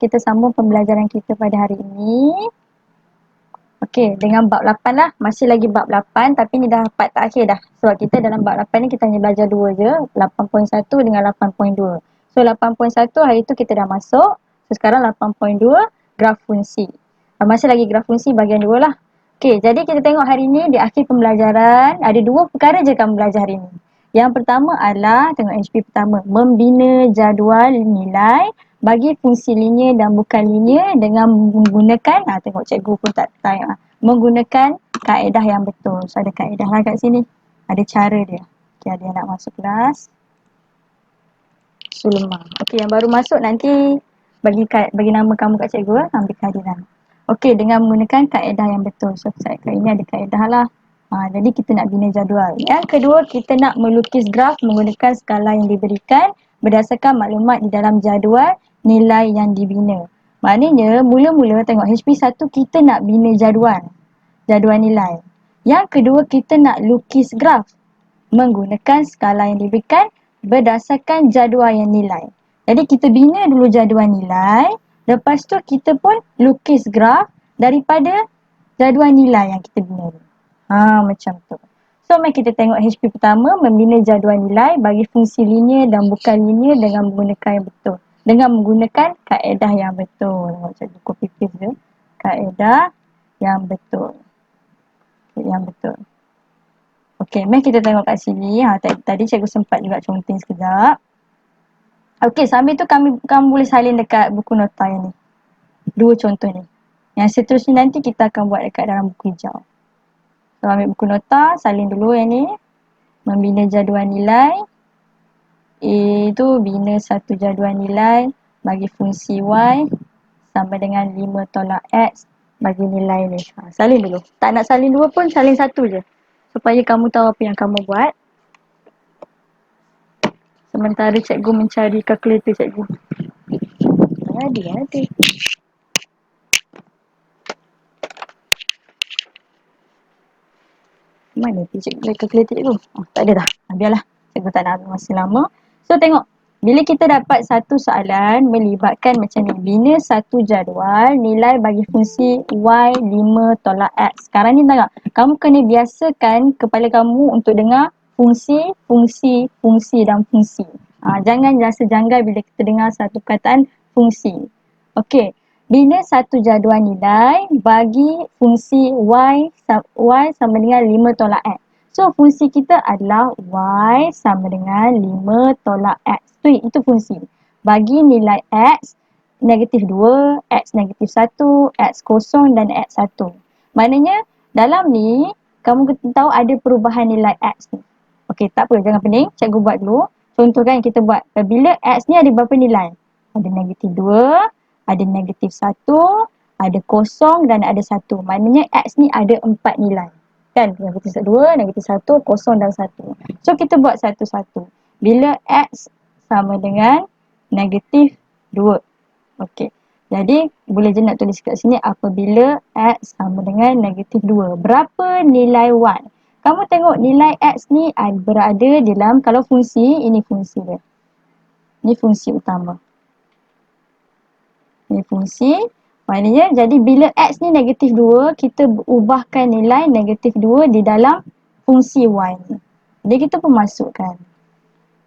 kita sambung pembelajaran kita pada hari ini. Okey, dengan bab 8 lah. Masih lagi bab 8 tapi ni dah part terakhir dah. Sebab kita dalam bab 8 ni kita hanya belajar dua je. 8.1 dengan 8.2. So 8.1 hari tu kita dah masuk. So sekarang 8.2 graf fungsi. Masih lagi graf fungsi bahagian 2 lah. Okey, jadi kita tengok hari ni di akhir pembelajaran. Ada dua perkara je kamu belajar hari ni. Yang pertama adalah, tengok HP pertama. Membina jadual nilai bagi fungsi linear dan bukan linear dengan menggunakan, tengok cikgu pun tak tanya, menggunakan kaedah yang betul. So ada kaedah lah kat sini, ada cara dia. Okay, ada yang nak masuk kelas Sulma. Okay, yang baru masuk nanti bagi nama kamu kat cikgu, ambil kehadiran. Okay, dengan menggunakan kaedah yang betul. So kat ini ada kaedah lah. Jadi kita nak bina jadual. Yang kedua, kita nak melukis graf menggunakan skala yang diberikan berdasarkan maklumat di dalam jadual nilai yang dibina. Maknanya mula-mula tengok HP1 kita nak bina jadual nilai. Yang kedua kita nak lukis graf menggunakan skala yang diberikan berdasarkan jadual yang nilai. Jadi kita bina dulu jadual nilai, lepas tu kita pun lukis graf daripada jadual nilai yang kita bina ni. Macam tu. So mari kita tengok HP pertama, membina jadual nilai bagi fungsi linear dan bukan linear dengan menggunakan yang betul. Dengan menggunakan kaedah yang betul. Cikgu copy paste je. Kaedah yang betul. Yang betul. Okey, mari kita tengok kat sini. Tadi cikgu sempat juga conteng sekejap. Okey, sambil tu kamu boleh salin dekat buku nota yang ni. Dua contoh ni. Yang seterusnya nanti kita akan buat dekat dalam buku hijau. So, ambil buku nota, salin dulu yang ni. Membina jadual nilai. Itu bina satu jadual nilai bagi fungsi Y sama dengan 5 tolak X bagi nilai ni. Salin dulu. Tak nak salin dua pun, salin satu je. Supaya kamu tahu apa yang kamu buat. Sementara cikgu mencari kalkulator cikgu. Ada. Mana tu cikgu kalkulator cikgu? Tak ada dah. Biarlah. Cikgu tak nak ambil masa lama. So tengok. Bila kita dapat satu soalan melibatkan macam ni. Bina satu jadual nilai bagi fungsi Y 5 tolak X. Sekarang ni tengok. Kamu kena biasakan kepala kamu untuk dengar fungsi, fungsi, fungsi dan fungsi. Jangan rasa janggal bila kita dengar satu perkataan fungsi. Okey. Bina satu jadual nilai bagi fungsi Y sama dengan 5 tolak X. So, fungsi kita adalah Y sama dengan 5 tolak X. Itu fungsi. Bagi nilai X, negatif 2, X negatif 1, X kosong dan X 1. Maknanya, dalam ni, kamu tahu ada perubahan nilai X ni. Okey, tak apa, jangan pening. Cikgu buat dulu. Contoh kan kita buat. Bila X ni ada berapa nilai? Ada negatif 2, ada negatif 1, ada kosong dan ada 1. Maknanya X ni ada 4 nilai. Kan? Negatif 2, negatif 1, kosong dan 1. So, kita buat satu-satu. Bila X sama dengan negatif 2. Okey. Jadi, boleh je nak tulis kat sini apabila X sama dengan negatif 2. Berapa nilai Y? Kamu tengok nilai X ni berada dalam, kalau fungsi, ini fungsi dia. Ini fungsi utama. Ini fungsi. Maknanya, jadi bila X ni negatif 2, kita ubahkan nilai negatif 2 di dalam fungsi Y ni. Jadi kita pun masukkan.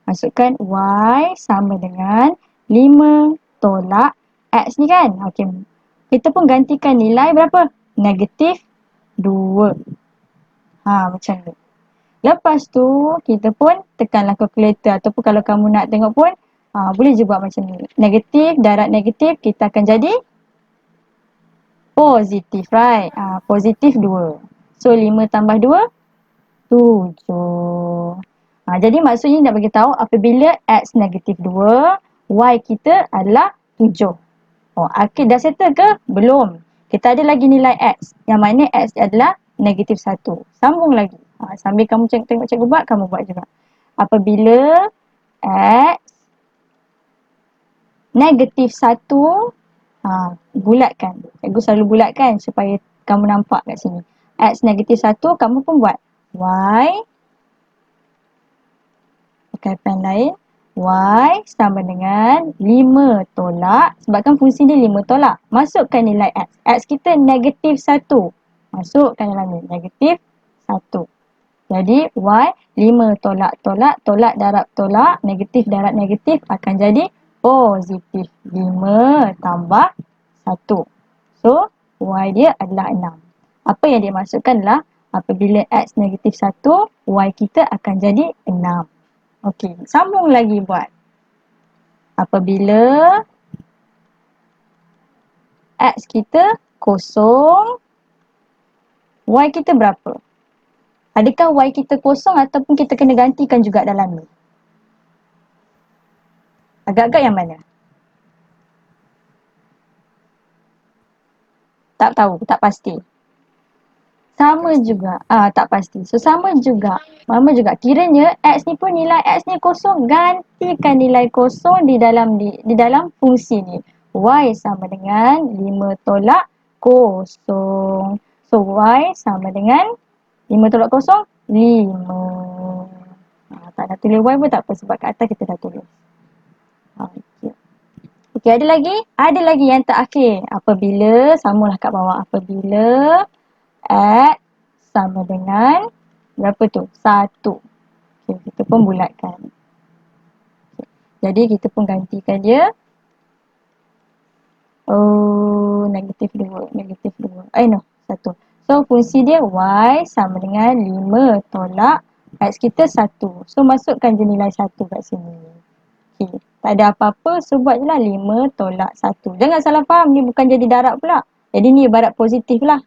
Masukkan Y sama dengan 5 tolak X ni kan. Okey. Kita pun gantikan nilai berapa? Negatif 2. Macam ni. Lepas tu, kita pun tekanlah kalkulator. Ataupun kalau kamu nak tengok pun, boleh je buat macam ni. Negatif, darab negatif, kita akan jadi positif, right? Positif 2. So, 5 tambah 2, 7. Jadi maksudnya nak bagi tahu apabila X negatif 2, Y kita adalah 7. Okay, dah settle ke? Belum. Kita ada lagi nilai X. Yang mana X adalah negatif 1. Sambung lagi. Sambil kamu tengok cikgu buat, kamu buat juga. Apabila X negatif 1, bulatkan. Cikgu selalu bulatkan supaya kamu nampak kat sini. X negatif 1, kamu pun buat Y. Pakai pen lain. Y sama dengan 5 tolak, sebabkan fungsi dia 5 tolak. Masukkan nilai X. X kita negatif 1. Masukkan dalam ni, negatif 1. Jadi Y 5 tolak tolak, tolak darab tolak, negatif darab negatif akan jadi positif. 5 tambah 1. So, Y dia adalah 6. Apa yang dia masukkan adalah apabila X negatif 1, Y kita akan jadi 6. Okey, sambung lagi buat. Apabila X kita kosong, Y kita berapa? Adakah Y kita kosong ataupun kita kena gantikan juga dalam ni? Agak-agak yang mana? Tak tahu, tak pasti. Sama juga. Tak pasti. So, sama juga. Sama juga. Kiranya X ni pun nilai X ni kosong. Gantikan nilai kosong di dalam fungsi ni. Y sama dengan 5 tolak kosong. So, Y sama dengan 5 tolak kosong, 5. Tak nak tulis Y pun tak apa sebab kat atas kita dah tulis. Okay. Okey, ada lagi? Ada lagi yang terakhir. Apabila, samalah kat bawah. Apabila X sama dengan berapa tu? 1. Okay, kita pun bulatkan. Okay. Jadi kita pun gantikan dia. Oh, negatif 2. Negatif 2. No, 1. So, fungsi dia Y sama dengan 5 tolak X kita 1. So, masukkan je nilai 1 kat sini. Okay. Tak ada apa-apa. So, buat je lah 5 tolak 1. Jangan salah faham. Ni bukan jadi darab pula. Jadi, ni ibarat positif lah.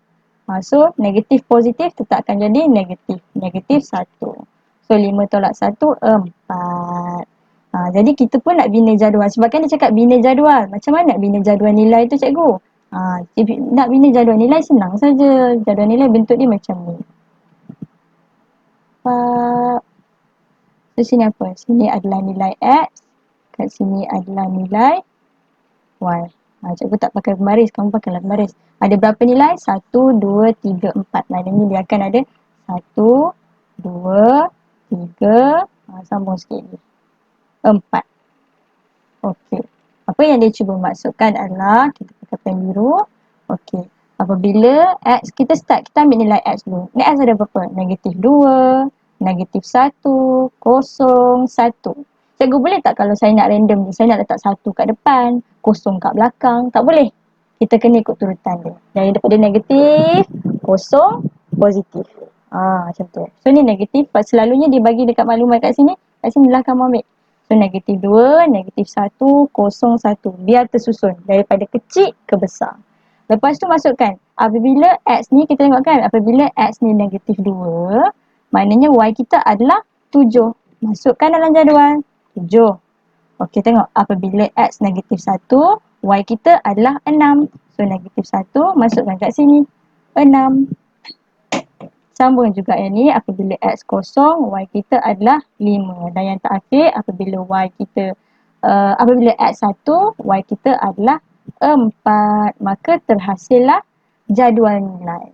So, negatif positif tetap akan jadi negatif. Negatif 1. So, 5 tolak 1, 4. Jadi, kita pun nak bina jadual. Sebab kan dia cakap bina jadual. Macam mana nak bina jadual nilai tu cikgu? Nak bina jadual nilai senang saja. Jadual nilai bentuk dia macam ni. So, sini apa? Sini adalah nilai X. Kat sini adalah nilai Y. Cikgu tak pakai pembaris, kamu pakailah pembaris. Ada berapa nilai? 1, 2, 3, 4. Maknanya dia akan ada 1, 2, 3, sambung sikit ni. 4. Okey. Apa yang dia cuba masukkan adalah, kita pakai pen biru. Okey. Apabila X, kita start, kita ambil nilai X dulu. Nilai X ada berapa? Negatif 2, negatif 1, kosong, 1. Cikgu boleh tak kalau saya nak random ni, saya nak letak 1 kat depan, kosong kat belakang? Tak boleh. Kita kena ikut turutan dia. Daripada negatif, kosong, positif. Macam tu. So ni negatif, selalunya dibagi dekat maklumat kat sini lah kamu ambil. So negatif 2, negatif 1, kosong 1. Biar tersusun daripada kecil ke besar. Lepas tu masukkan. Apabila X ni, kita tengok kan, apabila X ni negatif 2, maknanya Y kita adalah 7. Masukkan dalam jadual. 7. Okey, tengok. Apabila X negatif 1, Y kita adalah 6. So, negatif 1, masukkan kat sini. 6. Sambung juga yang ni. Apabila X kosong, Y kita adalah 5. Dan yang terakhir, apabila apabila X 1, Y kita adalah 4. Maka terhasillah jadual nilai.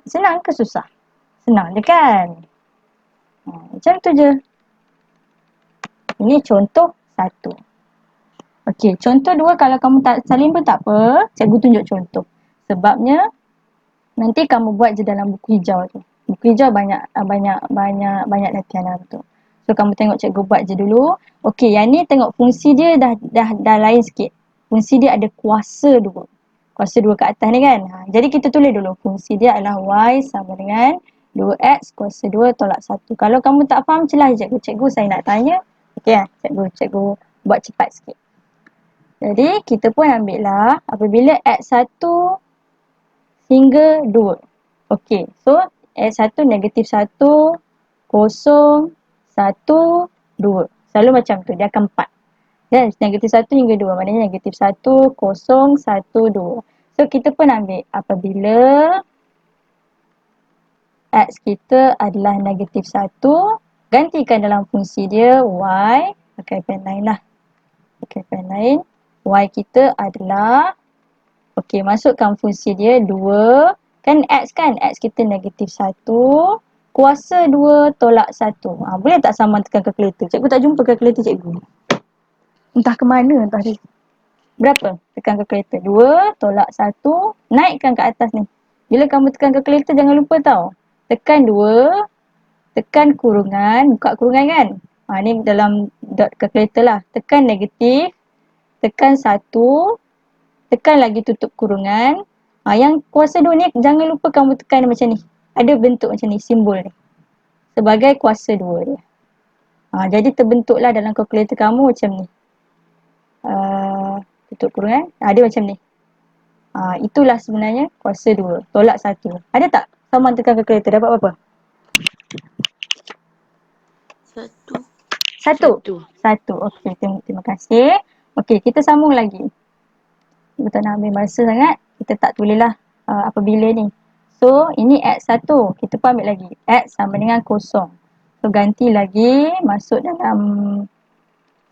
Senang ke susah? Senang je kan? Macam tu je. Ini contoh 1. Okey, contoh 2 kalau kamu tak salin pun tak apa. Cikgu tunjuk contoh. Sebabnya nanti kamu buat je dalam buku hijau tu. Buku hijau banyak latihan dalam tu. So kamu tengok cikgu buat je dulu. Okey, yang ni tengok fungsi dia dah lain sikit. Fungsi dia ada kuasa 2. Kuasa 2 kat atas ni kan. Jadi kita tulis dulu. Fungsi dia adalah Y sama dengan 2X kuasa 2 tolak 1. Kalau kamu tak faham, celah cikgu. Cikgu saya nak tanya. Okey lah, cikgu buat cepat sikit. Jadi, kita pun ambil lah apabila X1 hingga 2. Okey, so X1 negatif 1, kosong, 1, 2. Selalu macam tu, dia akan 4. Dan negatif 1 hingga 2, maknanya negatif 1, kosong, 1, 2. So, kita pun ambil apabila X kita adalah negatif 1, gantikan dalam fungsi dia Y, pakai pen lain lah. Pakai pen lain. Y kita adalah, okey, masukkan fungsi dia 2. Kan X kita negatif 1. Kuasa 2 tolak 1. Boleh tak sama tekan kalkulator? Cikgu tak jumpa kalkulator cikgu. Entah ke mana entah dia. Berapa? Tekan kalkulator. 2 tolak 1. Naikkan ke atas ni. Bila kamu tekan kalkulator jangan lupa tau. Tekan 2. Tekan kurungan. Buka kurungan kan? Ni dalam dot kalkulator lah. Tekan negatif. Tekan 1. Tekan lagi tutup kurungan. Yang kuasa 2 ni jangan lupa kamu tekan macam ni. Ada bentuk macam ni. Simbol ni. Sebagai kuasa 2 dia. Jadi terbentuklah dalam kalkulator kamu macam ni. Tutup kurungan. Dia macam ni. Itulah sebenarnya kuasa 2 tolak 1. Ada tak? Sama tekan kalkulator dapat berapa? 1. 1. Okey, terima kasih. Okey, kita sambung lagi. Kita tak nak ambil masa sangat. Kita tak tulislah apabila ni. So, ini X 1. Kita pun ambil lagi. X sama dengan kosong. So, ganti lagi. Masuk dalam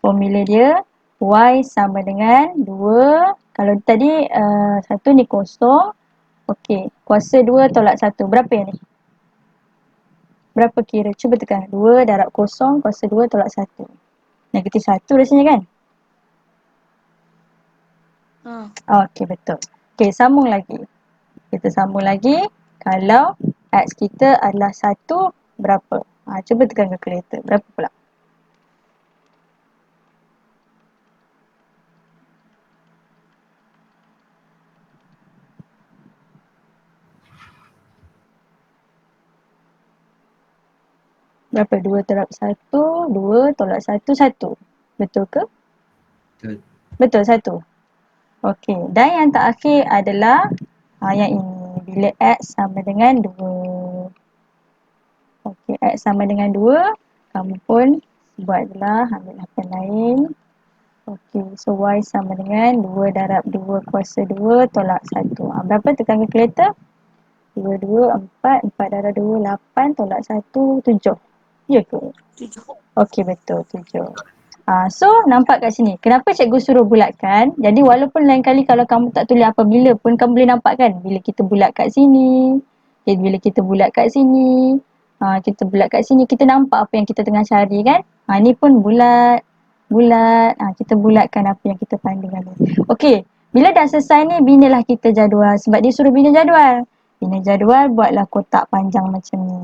formula dia. Y sama dengan 2. Kalau tadi 1 ni kosong. Okey. Kuasa 2 tolak 1. Berapa yang ni? Berapa kira? Cuba tekan. 2 darab kosong. Kuasa 2 tolak 1. Negatif 1 rasanya kan? Okey, betul. Okey, sambung lagi. Kita sambung lagi. Kalau X kita adalah 1, berapa? Cuba tekan kalkulator. Berapa pula? Berapa? 2 darab 1, 2 tolak 1, 1. Betul ke? Betul. Betul, 1. Okey, dan yang terakhir adalah yang ini. Bila X sama dengan 2. Okey, X sama dengan 2. Kamu pun buatlah, ambil lapan lain. Okey, so Y sama dengan 2 darab 2 kuasa 2 tolak 1. Berapa tekan kalkulator? 2, 2, 4. 4 darab 2, 8 tolak 1, 7. Ya ke? 7. Okey, betul. 7. So, nampak kat sini. Kenapa cikgu suruh bulatkan? Jadi, walaupun lain kali kalau kamu tak tulis apabila pun, kamu boleh nampak kan? Bila kita bulat kat sini. Bila kita bulat kat sini. Kita bulat kat sini. Kita nampak apa yang kita tengah cari kan? Ni pun bulat. Bulat. Kita bulatkan apa yang kita pandang ni. Okey. Bila dah selesai ni, binalah kita jadual. Sebab dia suruh bina jadual. Bina jadual, buatlah kotak panjang macam ni.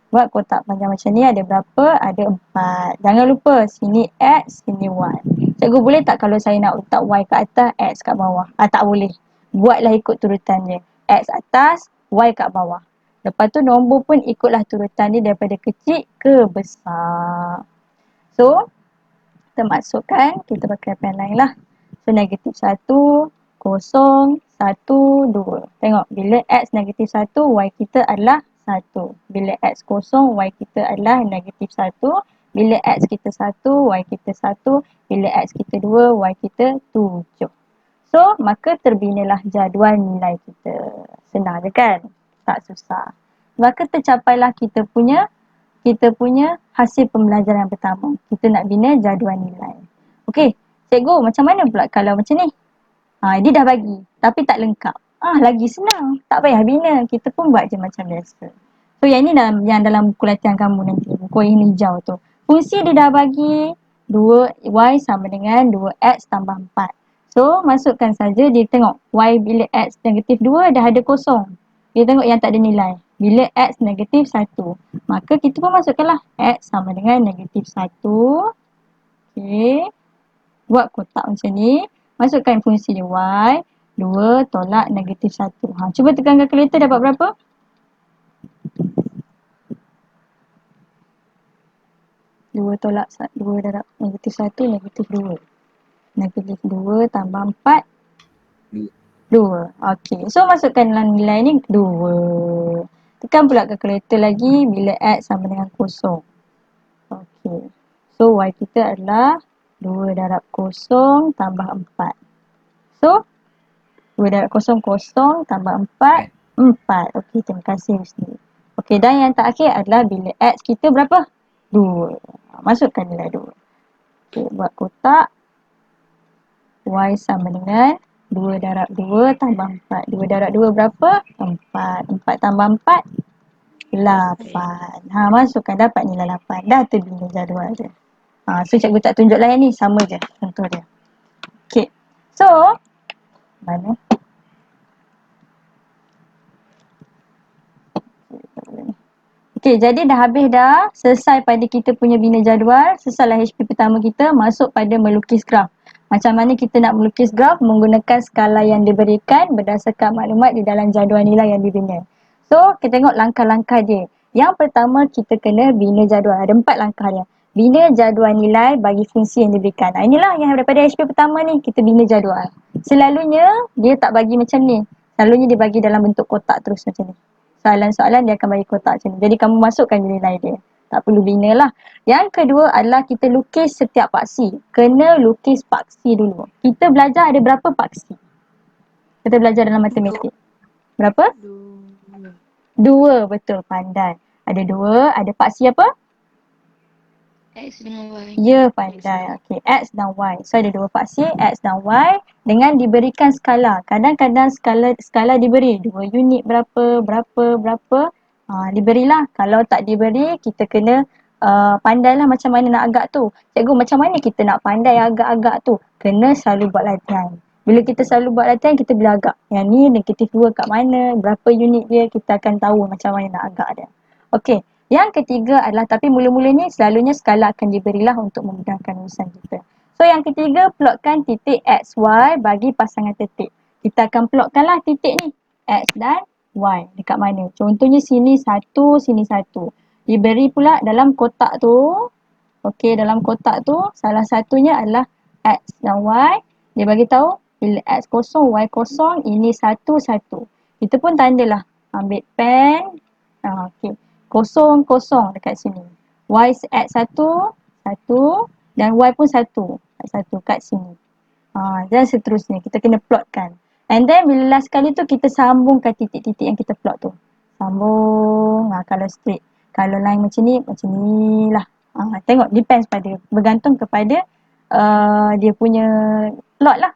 Buat kotak panjang macam ni ada berapa? Ada 4. Jangan lupa sini X, sini Y. Cikgu boleh tak kalau saya nak letak Y kat atas, X kat bawah? Tak boleh. Buatlah ikut turutan dia. X atas, Y kat bawah. Lepas tu nombor pun ikutlah turutan dia daripada kecil ke besar. So, kita masukkan, kita pakai pen lain lah. So, negatif 1, kosong, 1, 2. Tengok, bila X negatif 1, Y kita adalah 1. Bila X kosong, Y kita adalah negatif 1. Bila X kita 1, Y kita 1. Bila X kita 2, Y kita 7. So, maka terbinalah jadual nilai kita. Senang je kan? Tak susah. Maka tercapailah kita punya hasil pembelajaran yang pertama. Kita nak bina jadual nilai. Okey, cikgu macam mana pula kalau macam ni? Dia dah bagi tapi tak lengkap. Lagi senang. Tak payah bina. Kita pun buat je macam biasa. So yang ni dalam buku latihan kamu nanti. Buku yang hijau tu. Fungsi dia dah bagi 2y sama dengan 2x tambah 4. So masukkan saja dia tengok y bila x negatif 2 dah ada kosong. Dia tengok yang tak ada nilai. Bila x negatif 1. Maka kita pun masukkanlah x sama dengan negatif 1. Okey. Buat kotak macam ni. Masukkan fungsi dia y. 2 tolak negatif 1. Cuba tekan kalkulator dapat berapa? Dua tolak 2 darab negatif 1, negatif 2. Negatif 2 tambah 4. 2. Okey. So masukkan dalam nilai ni 2. Tekan pula kalkulator lagi bila x sama dengan kosong. Okey. So y kita adalah 2 darab kosong tambah 4. So 2 darab kosong, kosong tambah 4, 4. Okey, terima kasih Husni. Okey, dan yang terakhir adalah bila X kita berapa? 2. Masukkan nilai 2. Okey, buat kotak. Y sama dengan 2 darab 2 tambah 4. 2 darab 2 berapa? 4. 4 tambah 4, 8. Masukkan dapat nilai 8. Dah terbina jadual dia. So cikgu tak tunjuk lain ni, sama je contoh dia. Okay. So, mana? Okay, jadi dah habis dah. Selesai pada kita punya bina jadual. Selesailah HP pertama kita. Masuk pada melukis graf. Macam mana kita nak melukis graf? Menggunakan skala yang diberikan berdasarkan maklumat di dalam jadual nilai yang dibina. So, kita tengok langkah-langkah dia. Yang pertama, kita kena bina jadual. Ada 4 langkah dia. Bina jadual nilai bagi fungsi yang diberikan. Inilah yang daripada HP pertama ni, kita bina jadual. Selalunya, dia tak bagi macam ni. Selalunya dia bagi dalam bentuk kotak terus macam ni. Soalan-soalan dia akan bagi kotak macam ni. Jadi kamu masukkan nilai dia. Tak perlu bina lah. Yang kedua adalah kita lukis setiap paksi. Kena lukis paksi dulu. Kita belajar ada berapa paksi? Kita belajar dalam matematik. Berapa? 2. Betul, pandai. Ada 2. Ada paksi apa? X dengan Y. Ya, pandai. Okey, X dan Y. So ada 2 paksi, X dan Y dengan diberikan skala. Kadang-kadang skala diberi 2 unit berapa. Diberilah. Kalau tak diberi, kita kena pandailah macam mana nak agak tu. Cikgu, macam mana kita nak pandai agak-agak tu? Kena selalu buat latihan. Bila kita selalu buat latihan, kita boleh agak. Yang ni negatif 2 kat mana, berapa unit dia, kita akan tahu macam mana nak agak dia. Okey. Yang ketiga adalah, tapi mula-mulanya selalunya skala akan diberilah untuk memudahkan urusan kita. So yang ketiga, plotkan titik X, Y bagi pasangan titik. Kita akan plotkanlah titik ni, X dan Y. Dekat mana? Contohnya sini 1, sini 1. Diberi pula dalam kotak tu. Okey, dalam kotak tu, salah satunya adalah X dan Y. Dia bagi tahu bila X kosong, Y kosong, ini 1, 1. Kita pun tandalah. Ambil pen. Okey. Kosong, kosong dekat sini. Y X 1, 1 dan Y pun 1. Kat sini. Dan seterusnya. Kita kena plotkan. And then bila last kali tu kita sambungkan titik-titik yang kita plot tu. Sambung. Kalau straight. Kalau line macam ni lah. Tengok depends pada. Bergantung kepada dia punya plot lah.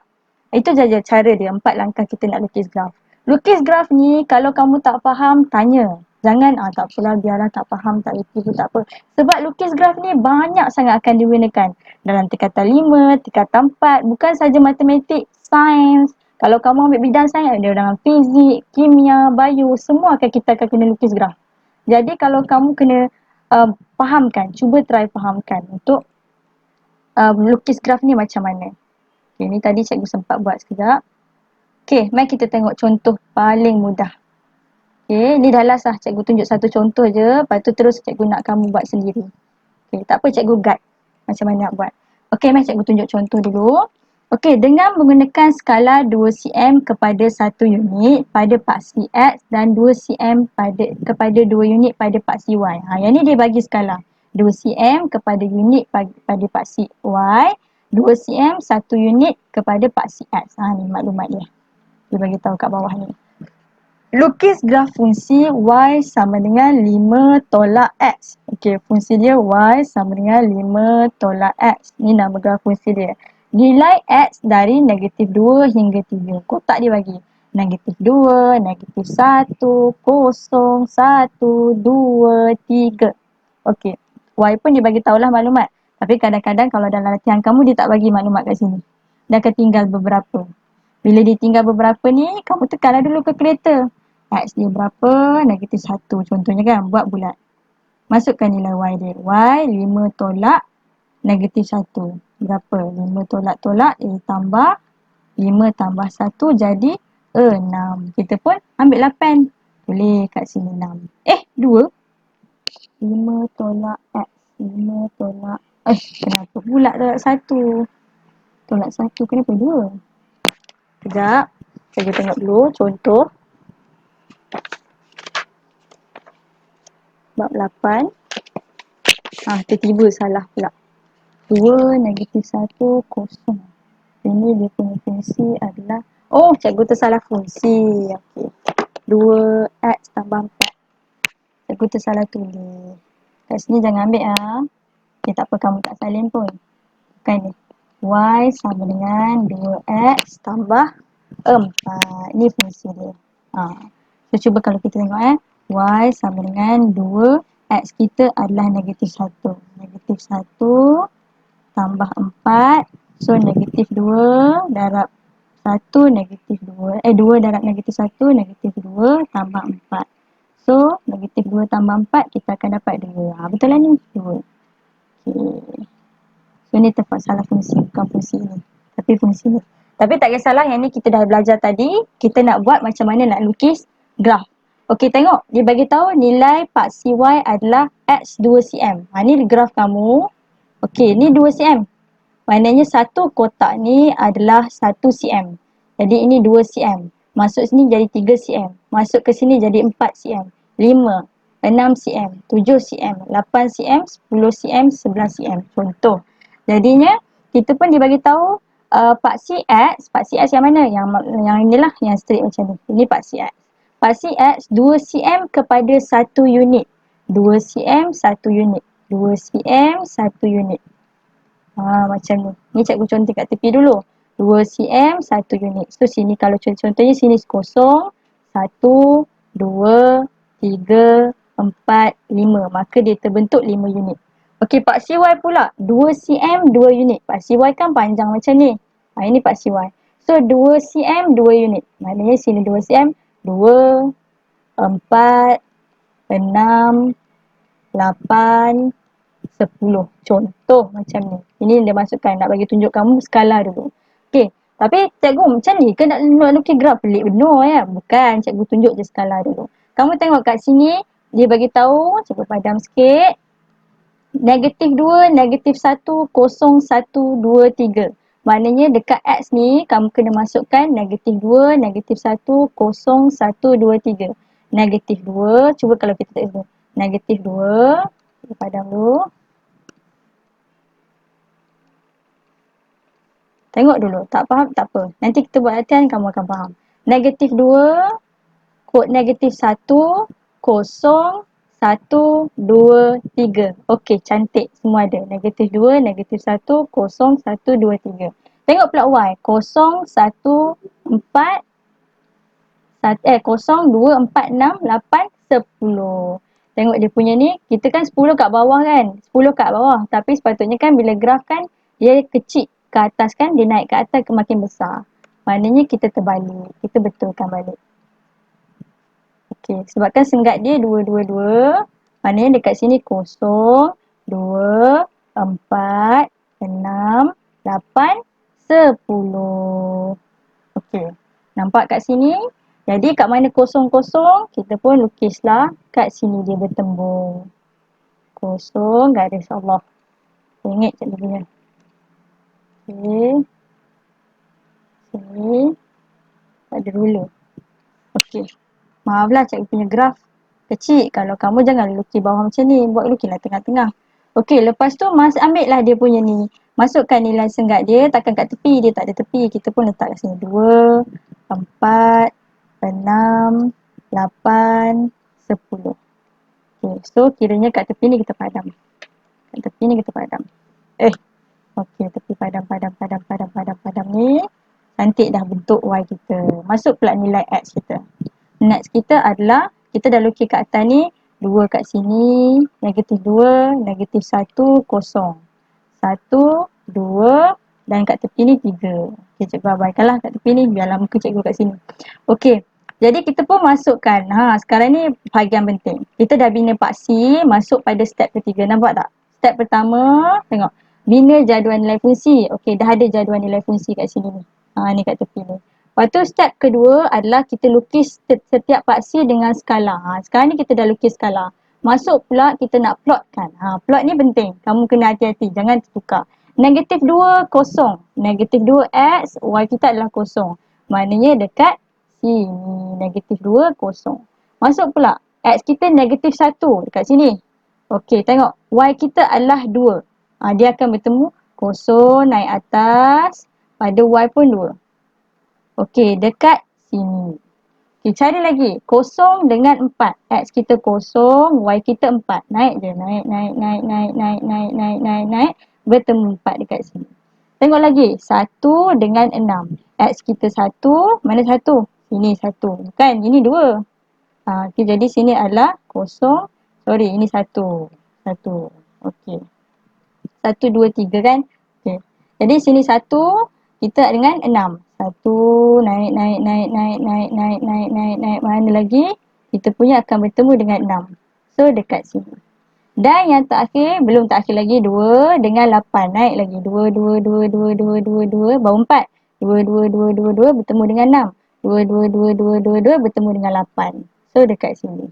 Itu saja cara dia. 4 langkah kita nak lukis graf. Lukis graf ni kalau kamu tak faham, tanya. Jangan, tak apalah, biarlah tak faham, tak reti pun tak apa. Sebab lukis graf ni banyak sangat akan digunakan. Dalam tingkatan 5, tingkatan 4, bukan saja matematik, sains. Kalau kamu ambil bidang sains, ada dalam fizik, kimia, bio, semua kita akan kena lukis graf. Jadi kalau kamu kena fahamkan, cuba try fahamkan untuk lukis graf ni macam mana. Okay, ni tadi cikgu sempat buat sekejap. Okay, mari kita tengok contoh paling mudah. Okay, ni dah last lah. Cikgu tunjuk satu contoh je. Lepas tu terus cikgu nak kamu buat sendiri. Okay, tak apa cikgu guide macam mana nak buat. Okay, mari cikgu tunjuk contoh dulu. Okay, dengan menggunakan skala 2 cm kepada 1 unit pada paksi X dan 2 cm kepada 2 unit pada paksi Y. Yang ni dia bagi skala. 2 cm kepada unit pada paksi Y. 2 cm 1 unit kepada paksi X. Ni maklumat dia. Dia bagi tahu kat bawah ni. Lukis graf fungsi Y sama dengan 5 tolak X. Okey, fungsi dia Y sama dengan 5 tolak X. Ni nama graf fungsi dia. Nilai X dari negatif 2 hingga 3. Kotak dia bagi. Negatif 2, negatif 1, kosong, 1, 2, 3. Okey, Y pun dia bagi tahulah maklumat. Tapi kadang-kadang kalau dalam latihan kamu dia tak bagi maklumat kat sini. Dia akan tinggal beberapa. Bila dia tinggal beberapa ni, kamu tekanlah dulu kalkulator. X dia berapa? Negatif 1. Contohnya kan, buat bulat. Masukkan nilai Y dia. Y 5 tolak negatif 1. Berapa? 5 tolak-tolak, tambah 5 tambah 1 jadi 6. Kita pun ambil 8. Boleh kat sini 6. 2. 5 tolak X. 5 tolak... kenapa bulat tolak 1? Tolak 1 kenapa 2? Sekejap. Saya tengok dulu contoh. Bab 8. Tiba-tiba salah pula. 2 negatif 1 kosong. Ini dia punya fungsi adalah, cikgu tersalah fungsi. Okey. 2x tambah 4. Cikgu tersalah tulis. Kat sini jangan ambil tak apa, kamu tak salin pun. Bukan ni. Y sama dengan 2x tambah 4. Ni fungsi dia. So cuba kalau kita tengok Y sama dengan 2. X kita adalah negatif 1. Negatif 1 tambah 4. So, negatif 2 darab 1 negatif 2. 2 darab negatif 1 negatif 2 tambah 4. So, negatif 2 tambah 4 kita akan dapat 2. Betul lah ni? 2. Okay. So, ni tempat salah fungsi. Bukan fungsi ni. Tapi fungsi ni. Tapi tak kisahlah, yang ni kita dah belajar tadi. Kita nak buat macam mana nak lukis graf. Okey, tengok. Dia bagi tahu nilai paksi Y adalah X 2 cm. Ni graf kamu. Okey, ni 2 cm. Maknanya satu kotak ni adalah 1 cm. Jadi ini 2 cm. Masuk sini jadi 3 cm. Masuk ke sini jadi 4 cm. 5, 6 cm, 7 cm, 8 cm, 10 cm, 11 cm. Contoh. Jadinya kita pun dibagi tahu paksi X yang mana? Yang inilah yang straight macam ni. Ini paksi X. Paksi X 2 cm kepada 1 unit. 2 cm 1 unit. 2 cm 1 unit. Macam ni. Ni cikgu contoh kat tepi dulu. 2 cm 1 unit. So sini kalau contohnya sini kosong, 1, 2, 3, 4, 5. Maka dia terbentuk 5 unit. Okey, paksi Y pula. 2 cm 2 unit. Paksi Y kan panjang macam ni. Ini paksi Y. So 2 cm 2 unit. Maknanya sini 2 cm 2, 4, 6, 8, 10. Contoh macam ni. Ini dia masukkan. Nak bagi tunjuk kamu skala dulu. Okey. Tapi cikgu macam ni ke nak lukis graf? Pelik benar ya. Bukan. Cikgu tunjuk je skala dulu. Kamu tengok kat sini. Dia bagi tahu. Cikgu padam sikit. Negatif 2, negatif 1, 0, 1, 2, 3. Maknanya dekat X ni kamu kena masukkan negatif 2, negatif 1, 0, 1, 2, 3. Negatif 2. Cuba kalau kita tak dulu. Negatif 2. Kita padam dulu. Tengok dulu. Tak faham tak apa. Nanti kita buat latihan kamu akan faham. Negatif 2, kod negatif 1, 0, 1, 2, 3. Okey, cantik. Semua ada. Negatif 2, negatif 1, 0, 1, 2, 3. Tengok pula Y. 0, 1, 4, 0, 2, 4, 6, 8, 10. Tengok dia punya ni. Kita kan 10 kat bawah kan. 10 kat bawah. Tapi sepatutnya kan bila graf kan dia kecil ke atas kan. Dia naik ke atas ke makin besar. Maknanya kita terbalik. Kita betulkan balik. Okey. Sebabkan senggat dia 2, 2, 2. Maknanya dekat sini 0, 2, 4, 6, 8, 10. Okey. Nampak kat sini? Jadi kat mana kosong-kosong, kita pun lukislah kat sini dia bertembung. Kosong garis Allah. Ingat cikgu punya. Okey. Sini. Tak ada ruler. Okey. Maaflah cikgu punya graf kecil. Kalau kamu jangan lukis bawah macam ni. Buat lukislah tengah-tengah. Okey. Lepas tu ambil lah dia punya ni. Masukkan nilai senggat dia. Takkan kat tepi. Dia tak ada tepi. Kita pun letak kat sini. 2, 4, 6, 8, 10. Okay, so kiranya kat tepi ni kita padam. Kat tepi ni kita padam. Okay, tepi padam ni. Cantik dah bentuk Y kita. Masuk pula nilai X kita. Next kita adalah, kita dah lukis kat atas ni. 2 kat sini. Negatif 2, negatif 1, kosong. 1, 2 dan kat tepi ni 3. Okay, cikgu abaikanlah kat tepi ni. Biarlah muka cikgu kat sini. Okay. Jadi kita pun masukkan. Sekarang ni bahagian penting. Kita dah bina paksi, masuk pada step ketiga. Nampak tak? Step pertama, tengok. Bina jadual nilai fungsi. Okey, dah ada jadual nilai fungsi kat sini ni. Ni kat tepi ni. Lepas tu step kedua adalah kita lukis setiap paksi dengan skala. Sekarang ni kita dah lukis skala. Masuk pula kita nak plotkan. Plot ni penting. Kamu kena hati-hati. Jangan tertukar. Negatif 2, kosong. Negatif 2 X, Y kita adalah kosong. Maknanya dekat sini. Negatif 2, kosong. Masuk pula. X kita negatif 1 dekat sini. Okey, tengok. Y kita adalah 2. Dia akan bertemu kosong naik atas. Pada Y pun 2. Okey, dekat sini. Okay, cari lagi. Kosong dengan 4. X kita kosong, Y kita 4. Naik je. Naik. Bertemu 4 dekat sini. Tengok lagi. 1 dengan 6. X kita 1. Mana 1? Ini 1. Bukan, ini 2. Okay, jadi sini adalah kosong. Sorry, ini satu. Satu. Okey. 1, 2, 3 kan? Okey. Jadi sini satu, kita dengan 6. Satu, naik, naik, naik, naik, naik, naik, naik, naik, naik. Mana lagi? Kita punya akan bertemu dengan 6. So, dekat sini. Dan yang terakhir, belum terakhir lagi, 2 dengan 8. Naik lagi. 2, 2, 2, 2, 2, 2, 2. Baru 4. 2, 2, 2, 2, 2 bertemu dengan 6. 2, 2, 2, 2, 2, 2 bertemu dengan 8. So, dekat sini.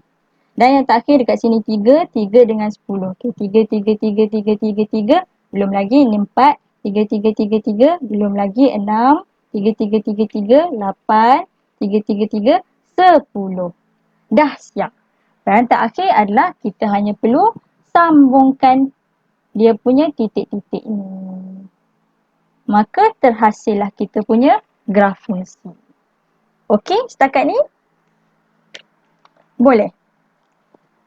Dan yang terakhir dekat sini 3, 3 dengan 10. Okey, 3, 3, 3, 3, 3, 3. Belum lagi ini 4, 3, 3, 3, 3. Belum lagi 6, 3, 3, 3, 3, 8, 3, 3, 3, 10. Dah siap. Dan terakhir adalah kita hanya perlu sambungkan dia punya titik-titik ni. Maka terhasillah kita punya graf fungsi. Okey, setakat ni? Boleh?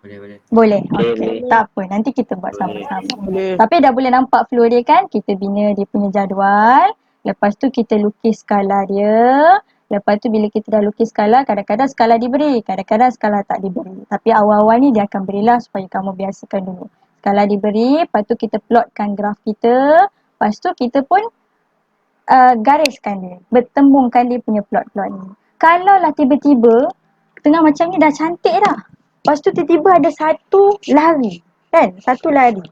Boleh. Boleh. Okey, tak apa. Nanti kita buat sama-sama. Tapi dah boleh nampak flow dia kan? Kita bina dia punya jadual. Lepas tu kita lukis skala dia. Lepas tu bila kita dah lukis skala, kadang-kadang skala diberi, kadang-kadang skala tak diberi. Tapi awal-awal ni dia akan berilah supaya kamu biasakan dulu. Skala diberi, lepas tu kita plotkan graf kita. Lepas tu kita pun gariskan dia. Bertembungkan dia punya plot-plot ni. Kalau lah tiba-tiba, tengah macam ni dah cantik dah. Lepas tu tiba-tiba ada satu lari. Kan? Satu lari.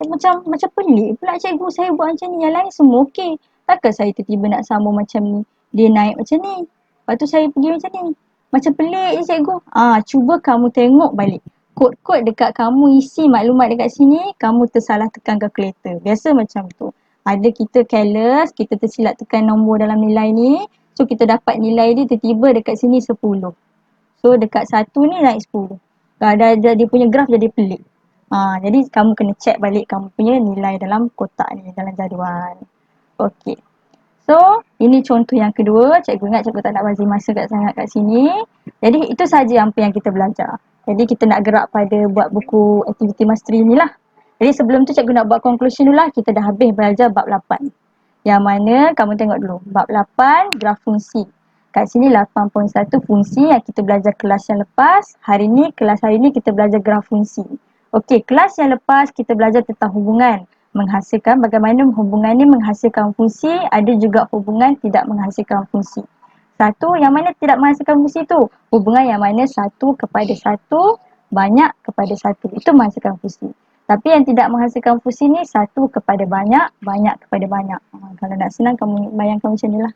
Macam pelik pula cikgu, saya buat macam ni. Yang lain semua okey. Takkan saya tiba-tiba nak sambung macam ni. Dia naik macam ni. Lepas tu saya pergi macam ni. Macam pelik je cikgu. Cuba kamu tengok balik. Kod-kod dekat kamu isi maklumat dekat sini, kamu tersalah tekan kalkulator. Biasa macam tu. Ada kita careless, kita tersilap tekan nombor dalam nilai ni. So kita dapat nilai dia tiba-tiba dekat sini 10. So dekat 1 ni naik 10. Dia punya graf jadi pelik. Jadi kamu kena check balik kamu punya nilai dalam kotak ni, dalam jadual. Okey. So, ini contoh yang kedua. Cikgu ingat cikgu tak nak bazir masa sangat kat sini. Jadi, itu saja apa yang kita belajar. Jadi, kita nak gerak pada buat buku aktiviti mastery ni lah. Jadi, sebelum tu cikgu nak buat conclusion dulu lah. Kita dah habis belajar bab 8. Yang mana, kamu tengok dulu. Bab 8, graf fungsi. Kat sini 8.1 fungsi yang kita belajar kelas yang lepas. Kelas hari ni kita belajar graf fungsi. Okey, kelas yang lepas kita belajar tentang hubungan. Menghasilkan bagaimana hubungan ni menghasilkan fungsi, ada juga hubungan tidak menghasilkan fungsi. Satu yang mana tidak menghasilkan fungsi tu? Hubungan yang mana 1:1, banyak kepada 1. Itu menghasilkan fungsi. Tapi yang tidak menghasilkan fungsi ni 1:banyak, banyak kepada banyak. Kalau nak senang kamu bayangkan macam ni lah.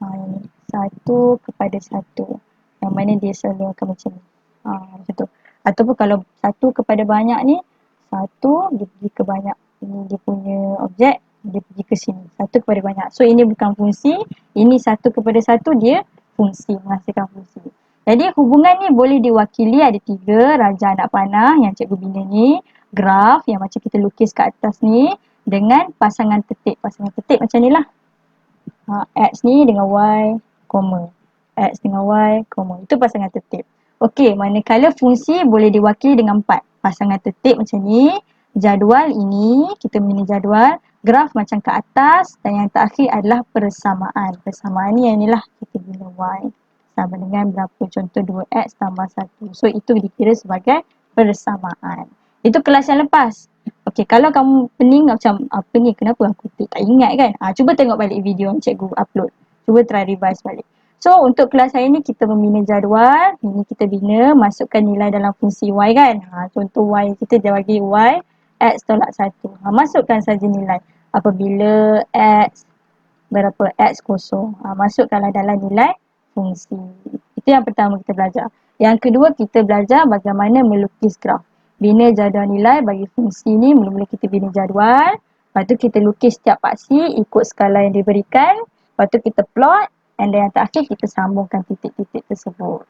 Ini 1:1. Yang mana dia selalu akan macam ni. Macam tu. Ataupun kalau 1 kepada banyak ni, 1 dia pergi ke banyak. Ini dia punya objek, dia pergi ke sini. 1 kepada banyak. So ini bukan fungsi, ini 1:1 dia fungsi, menghasilkan fungsi. Jadi hubungan ni boleh diwakili ada 3, raja anak panah yang cikgu bina ni, graf yang macam kita lukis kat atas ni, dengan pasangan tetik. Pasangan tetik macam ni lah. X ni dengan Y, koma. X dengan Y, koma. Itu pasangan tetik. Okey, manakala fungsi boleh diwakili dengan 4. Pasangan tetik macam ni, jadual ini, kita bina jadual, graf macam ke atas dan yang terakhir adalah persamaan. Persamaan ni yang inilah kita bina Y sama dengan berapa, contoh 2X tambah 1. So itu dikira sebagai persamaan. Itu kelas yang lepas. Okey, kalau kamu pening macam apa ni, kenapa aku tak ingat kan? Cuba tengok balik video yang cikgu upload. Cuba try revise balik. So untuk kelas hari ni kita membina jadual. Ini kita bina, masukkan nilai dalam fungsi Y kan. Contoh Y kita dia bagi Y X tolak 1. Masukkan saja nilai. Apabila X berapa, X kosong. Masukkanlah dalam nilai fungsi. Itu yang pertama kita belajar. Yang kedua kita belajar bagaimana melukis graf. Bina jadual nilai bagi fungsi ni, mula-mula kita bina jadual. Lepas tu kita lukis setiap paksi ikut skala yang diberikan. Lepas tu kita plot. And then yang terakhir kita sambungkan titik-titik tersebut.